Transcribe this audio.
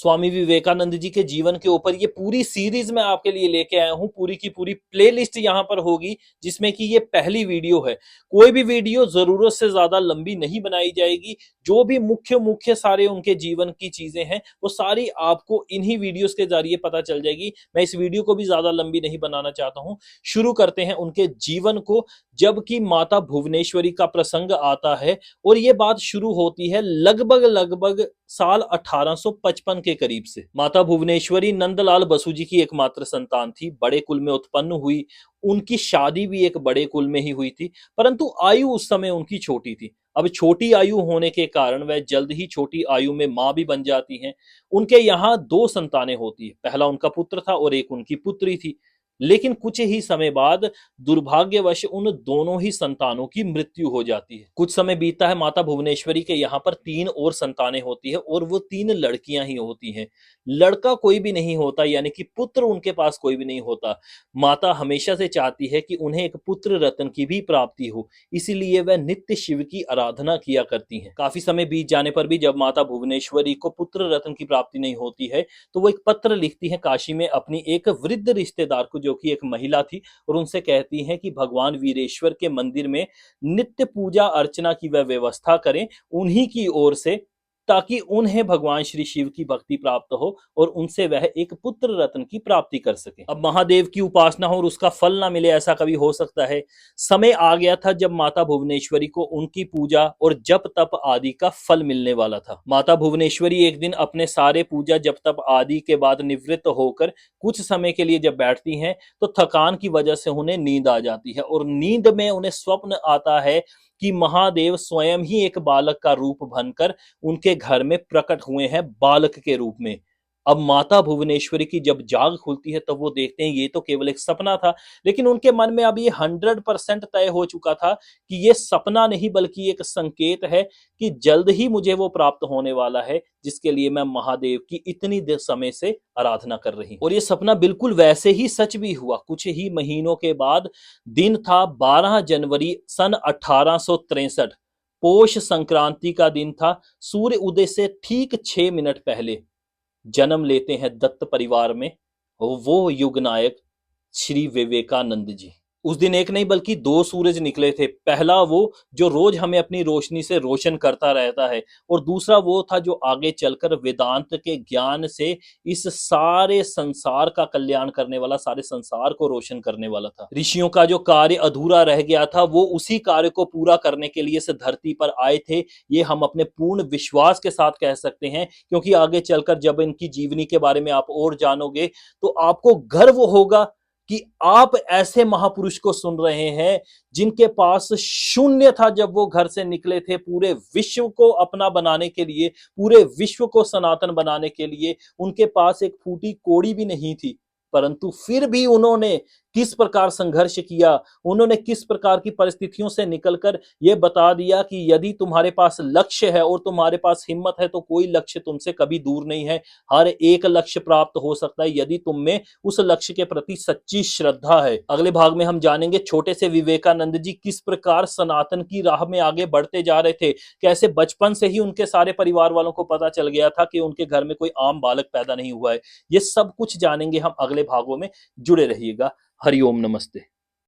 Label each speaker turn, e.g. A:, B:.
A: स्वामी विवेकानंद जी के जीवन के ऊपर ये पूरी सीरीज मैं आपके लिए लेके आया हूं। पूरी की पूरी प्लेलिस्ट यहां पर होगी, जिसमें कि ये पहली वीडियो है। कोई भी वीडियो जरूरत से ज्यादा लंबी नहीं बनाई जाएगी। जो भी मुख्य मुख्य सारे उनके जीवन की चीजें हैं वो सारी आपको इन्हीं वीडियोस के जरिए पता चल जाएगी। मैं इस वीडियो को भी ज्यादा लंबी नहीं बनाना चाहता हूं। शुरू करते हैं उनके जीवन को। जबकि माता भुवनेश्वरी का प्रसंग आता है और ये बात शुरू होती है लगभग लगभग साल 1855 के करीब से। माता भुवनेश्वरी नंदलाल बसु जी की एकमात्र संतान थी। बड़े कुल में उत्पन्न हुई। उनकी शादी भी एक बड़े कुल में ही हुई थी, परंतु आयु उस समय उनकी छोटी थी। अब छोटी आयु होने के कारण वह जल्द ही छोटी आयु में मां भी बन जाती हैं। उनके यहाँ दो संतानें होती है। पहला उनका पुत्र था और एक उनकी पुत्री थी। लेकिन कुछ ही समय बाद दुर्भाग्यवश उन दोनों ही संतानों की मृत्यु हो जाती है। कुछ समय बीतता है। माता भुवनेश्वरी के यहाँ पर तीन और संतानें होती है और वो तीन लड़कियां ही होती हैं। लड़का कोई भी नहीं होता, यानी कि पुत्र उनके पास कोई भी नहीं होता। माता हमेशा से चाहती है कि उन्हें एक पुत्र रत्न की भी प्राप्ति हो, इसीलिए वह नित्य शिव की आराधना किया करती हैं। काफी समय बीत जाने पर भी जब माता भुवनेश्वरी को पुत्र रत्न की प्राप्ति नहीं होती है तो वो एक पत्र लिखती है काशी में अपनी एक वृद्ध रिश्तेदार को, जो कि एक महिला थी, और उनसे कहती हैं कि भगवान वीरेश्वर के मंदिर में नित्य पूजा अर्चना की वह व्यवस्था करें उन्हीं की ओर से, ताकि उन्हें भगवान श्री शिव की भक्ति प्राप्त हो और उनसे वह एक पुत्र रत्न की प्राप्ति कर सके। अब महादेव की उपासना हो और उसका फल ना मिले, ऐसा कभी हो सकता है? समय आ गया था जब माता भुवनेश्वरी को उनकी पूजा और जप तप आदि का फल मिलने वाला था। माता भुवनेश्वरी एक दिन अपने सारे पूजा जप तप आदि के बाद निवृत्त होकर कुछ समय के लिए जब बैठती हैं तो थकान की वजह से उन्हें नींद आ जाती है और नींद में उन्हें स्वप्न आता है कि महादेव स्वयं ही एक बालक का रूप बनकर उनके घर में प्रकट हुए हैं बालक के रूप में। अब माता भुवनेश्वरी की जब जाग खुलती है तब वो देखते हैं ये तो केवल एक सपना था। लेकिन उनके मन में अब ये 100% तय हो चुका था कि ये सपना नहीं बल्कि एक संकेत है कि जल्द ही मुझे वो प्राप्त होने वाला है जिसके लिए मैं महादेव की इतनी देर समय से आराधना कर रही हूं। और ये सपना बिल्कुल वैसे ही सच भी हुआ। कुछ ही महीनों के बाद दिन था 12 जनवरी सन 1863। पोष संक्रांति का दिन था। सूर्य उदय से ठीक 6 मिनट पहले जन्म लेते हैं दत्त परिवार में वो युग नायक श्री विवेकानंद जी। उस दिन एक नहीं बल्कि दो सूरज निकले थे। पहला वो जो रोज हमें अपनी रोशनी से रोशन करता रहता है, और दूसरा वो था जो आगे चलकर वेदांत के ज्ञान से इस सारे संसार का कल्याण करने वाला, सारे संसार को रोशन करने वाला था। ऋषियों का जो कार्य अधूरा रह गया था वो उसी कार्य को पूरा करने के लिए इस धरती पर आए थे। ये हम अपने पूर्ण विश्वास के साथ कह सकते हैं, क्योंकि आगे चलकर जब इनकी जीवनी के बारे में आप और जानोगे तो आपको गर्व होगा कि आप ऐसे महापुरुष को सुन रहे हैं जिनके पास शून्य था जब वो घर से निकले थे पूरे विश्व को अपना बनाने के लिए, पूरे विश्व को सनातन बनाने के लिए। उनके पास एक फूटी कौड़ी भी नहीं थी, परंतु फिर भी उन्होंने किस प्रकार संघर्ष किया, उन्होंने किस प्रकार की परिस्थितियों से निकलकर यह बता दिया कि यदि तुम्हारे पास लक्ष्य है और तुम्हारे पास हिम्मत है तो कोई लक्ष्य तुमसे कभी दूर नहीं है। हर एक लक्ष्य प्राप्त हो सकता है यदि तुम में उस लक्ष्य के प्रति सच्ची श्रद्धा है। अगले भाग में हम जानेंगे छोटे से विवेकानंद जी किस प्रकार सनातन की राह में आगे बढ़ते जा रहे थे। कैसे बचपन से ही उनके सारे परिवार वालों को पता चल गया था कि उनके घर में कोई आम बालक पैदा नहीं हुआ है। ये सब कुछ जानेंगे हम अगले भागों में। जुड़े रहिएगा। हरिओम नमस्ते।